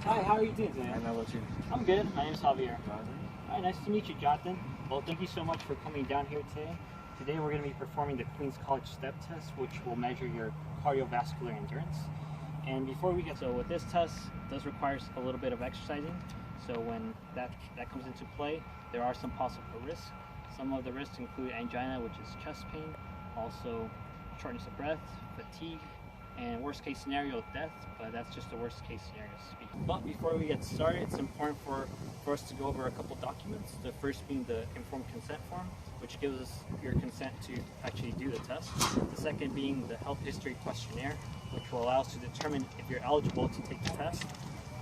Hi, how are you doing today? I know what you. I'm good. My name's Javier. Hi, nice to meet you, Jonathan. Well, thank you so much for coming down here today. Today we're going to be performing the Queens College Step Test, which will measure your cardiovascular endurance. And before we get with this test, it does require a little bit of exercising. So when that comes into play, there are some possible risks. Some of the risks include angina, which is chest pain, also shortness of breath, fatigue, and worst case scenario, death, but that's just the worst case scenario to speak. But before we get started, it's important for us to go over a couple documents. The first being the informed consent form, which gives us your consent to actually do the test. The second being the health history questionnaire, which will allow us to determine if you're eligible to take the test.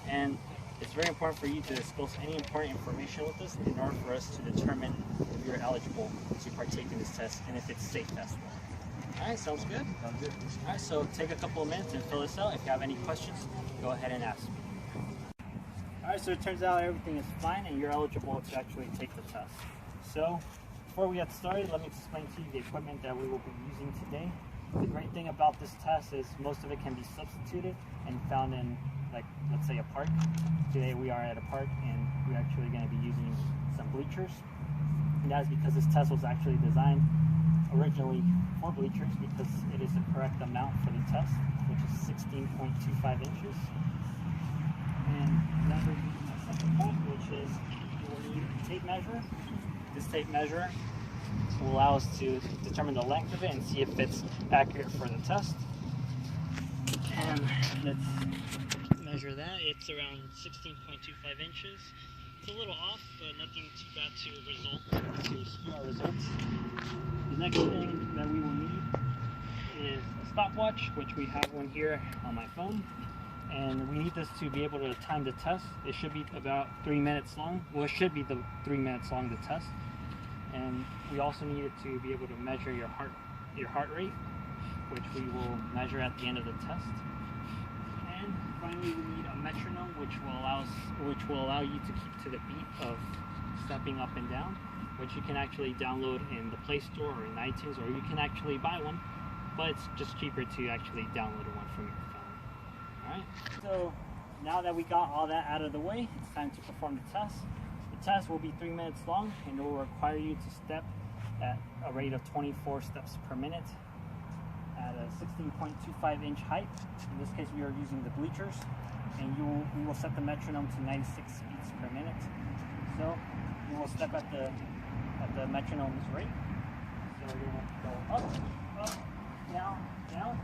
And it's very important for you to disclose any important information with us in order for us to determine if you're eligible to partake in this test and if it's safe test. Alright, sounds good? Sounds good. Alright, so take a couple of minutes and fill this out. If you have any questions, go ahead and ask me. Alright, so it turns out everything is fine and you're eligible to actually take the test. So, before we get started, let me explain to you the equipment that we will be using today. The great thing about this test is most of it can be substituted and found in, like, let's say a park. Today we are at a park and we're actually going to be using some bleachers. And that is because this test was actually designed originally for bleachers because it is the correct amount for the test, which is 16.25 inches. And that brings me to my second point, which is you will need a tape measure. This tape measure will allow us to determine the length of it and see if it's accurate for the test. And let's measure that. It's around 16.25 inches. It's a little off, but nothing too bad to skew our results. The next thing that we will need is a stopwatch, which we have one here on my phone. And we need this to be able to time the test. It should be about 3 minutes long. Well, it should be the 3 minutes long, the test. And we also need it to be able to measure your heart rate, which we will measure at the end of the test. And finally, we need a metronome, which will allow you to keep to the beat of stepping up and down, which you can actually download in the Play Store or in iTunes, or you can actually buy one, but it's just cheaper to actually download one from your phone. Alright, so now that we got all that out of the way, it's time to perform the test. The test will be 3 minutes long and it will require you to step at a rate of 24 steps per minute at a 16.25 inch height. In this case, we are using the bleachers, and we will set the metronome to 96 beats per minute. So we will step at the metronome's rate. So we will go up, up, down, down,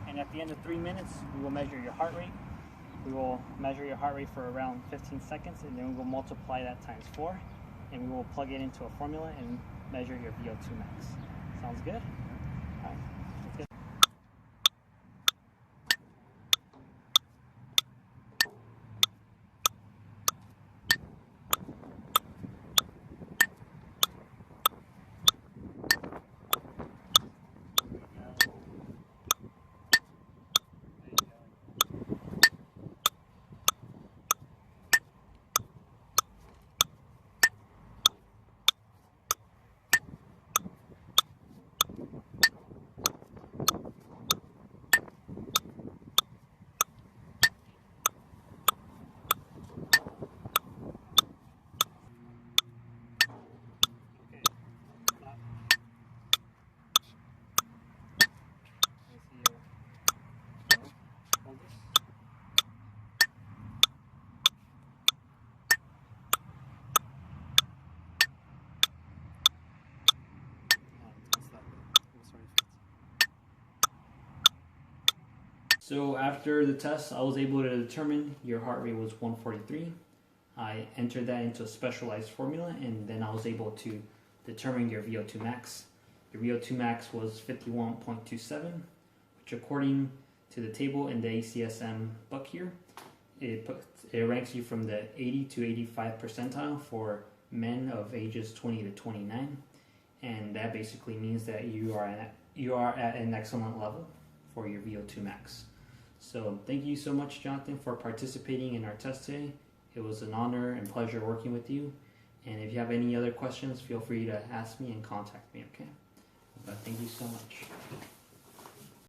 and at the end of 3 minutes, we will measure your heart rate. We will measure your heart rate for around 15 seconds, and then we will multiply that times 4, and we will plug it into a formula and measure your VO2 max. Sounds good? All right. So after the test, I was able to determine your heart rate was 143. I entered that into a specialized formula, and then I was able to determine your VO2 max. Your VO2 max was 51.27, which according to the table in the ACSM book here, it ranks you from the 80 to 85 percentile for men of ages 20 to 29, and that basically means that you are at an excellent level for your VO2 max. So thank you so much, Jonathan, for participating in our test today. It was an honor and pleasure working with you. And if you have any other questions, feel free to ask me and contact me, okay? But thank you so much.